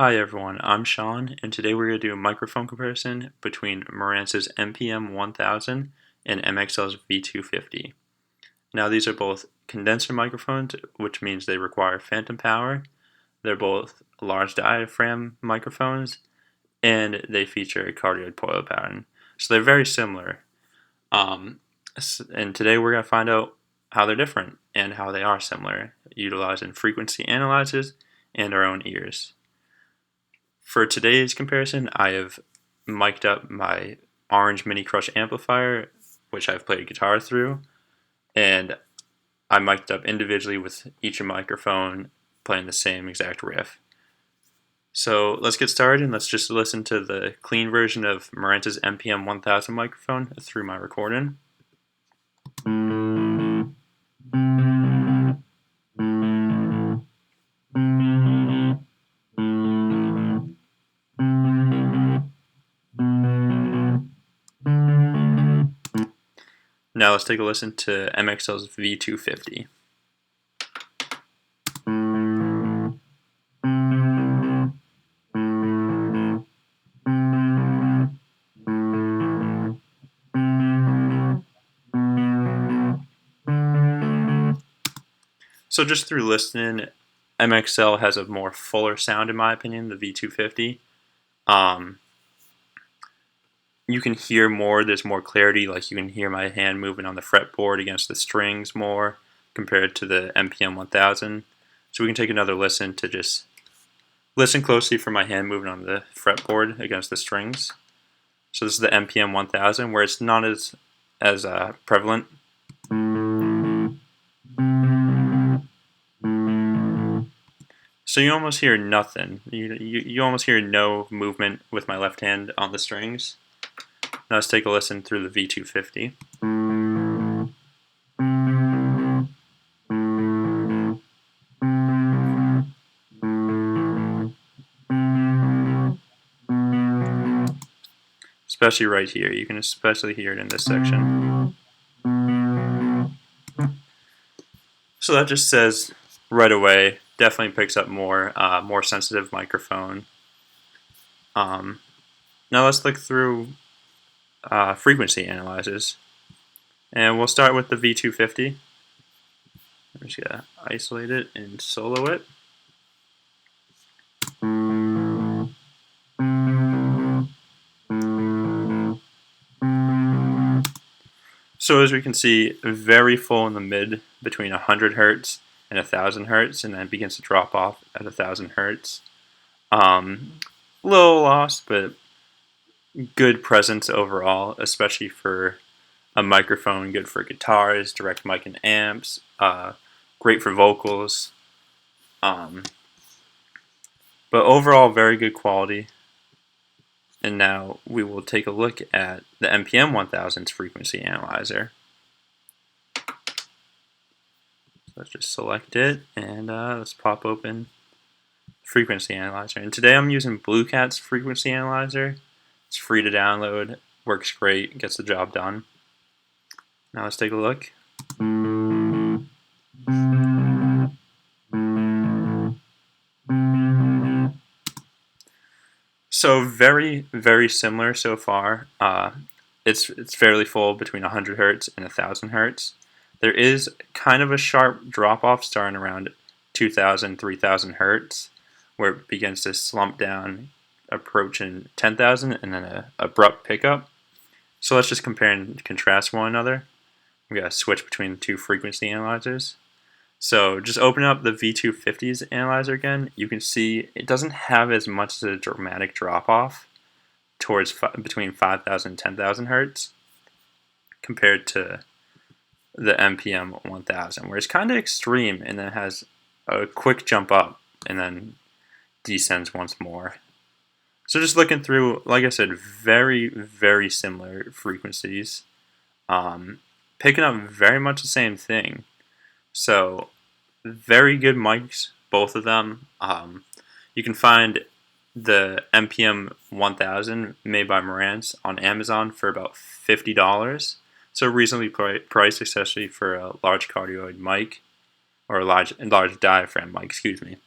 Hi everyone, I'm Sean, and today we're going to do a microphone comparison between Marantz's MPM-1000 and MXL's V250. Now these are both condenser microphones, which means they require phantom power. They're both large diaphragm microphones, and they feature a cardioid coil pattern. So they're very similar. And today we're going to find out how they're different and how they are similar, utilizing frequency analyzers and our own ears. For today's comparison, I have mic'd up my orange Mini Crush amplifier, which I've played guitar through, and I mic'd up individually with each microphone playing the same exact riff. So let's get started and let's just listen to the clean version of Marantz's MPM-1000 microphone through my recording. Now let's take a listen to MXL's V250. So just through listening, MXL has a more fuller sound in my opinion, the V250. You can hear more, there's more clarity, like you can hear my hand moving on the fretboard against the strings more compared to the MPM-1000. So we can take another listen to just listen closely for my hand moving on the fretboard against the strings. So this is the MPM-1000 where it's not as prevalent. So you almost hear nothing. You almost hear no movement with my left hand on the strings. Now let's take a listen through the V250. Especially right here. You can especially hear it in this section. So that just says right away, definitely picks up more sensitive microphone. Now let's look through frequency analyzers. And we'll start with the V250. I'm just going to isolate it and solo it. So as we can see, very full in the mid between 100 Hertz and 1000 Hertz, and then it begins to drop off at 1000 Hertz. Little lost, but good presence overall, especially for a microphone, good for guitars, direct mic and amps, great for vocals. But overall, very good quality. And now we will take a look at the MPM-1000's frequency analyzer. So let's just select it and let's pop open frequency analyzer. And today I'm using Blue Cat's frequency analyzer. It's free to download, works great, gets the job done. Now let's take a look. So very, very similar so far. It's fairly full between 100 Hertz and 1000 Hertz. There is kind of a sharp drop-off starting around 2000, 3000 Hertz, where it begins to slump down, approaching 10,000, and then an abrupt pickup. So let's just compare and contrast one another. We got to switch between the two frequency analyzers. So just open up the V250's analyzer again. You can see it doesn't have as much of a dramatic drop-off towards between 5,000 and 10,000 Hertz compared to the MPM-1000, where it's kind of extreme and then has a quick jump up and then descends once more. So just looking through, like I said, very, very similar frequencies, picking up very much the same thing. So very good mics, both of them. You can find the MPM-1000 made by Marantz on Amazon for about $50. So reasonably priced, especially for a large cardioid mic, or a large diaphragm mic, excuse me.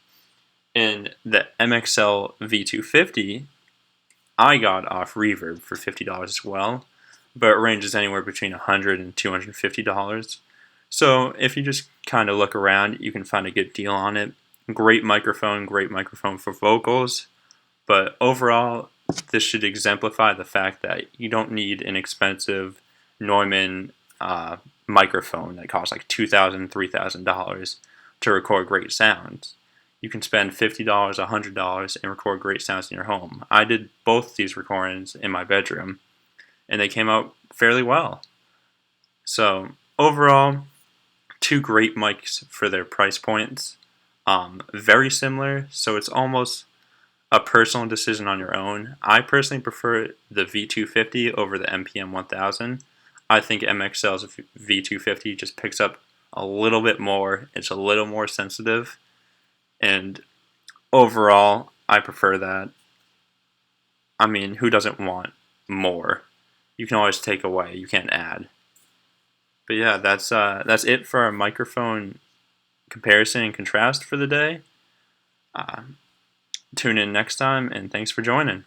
And the MXL V250 I got off Reverb for $50 as well, but it ranges anywhere between $100 and $250. So if you just kind of look around, you can find a good deal on it. Great microphone for vocals, but overall, this should exemplify the fact that you don't need an expensive Neumann microphone that costs like $2,000, $3,000 to record great sounds. You can spend $50, $100 and record great sounds in your home. I did both these recordings in my bedroom, and they came out fairly well. So overall, two great mics for their price points. Very similar, so it's almost a personal decision on your own. I personally prefer the V250 over the MPM-1000. I think MXL's V250 just picks up a little bit more. It's a little more sensitive, and overall, I prefer that. I mean, who doesn't want more? You can always take away. You can't add. But yeah, that's it for our microphone comparison and contrast for the day. Tune in next time, and thanks for joining.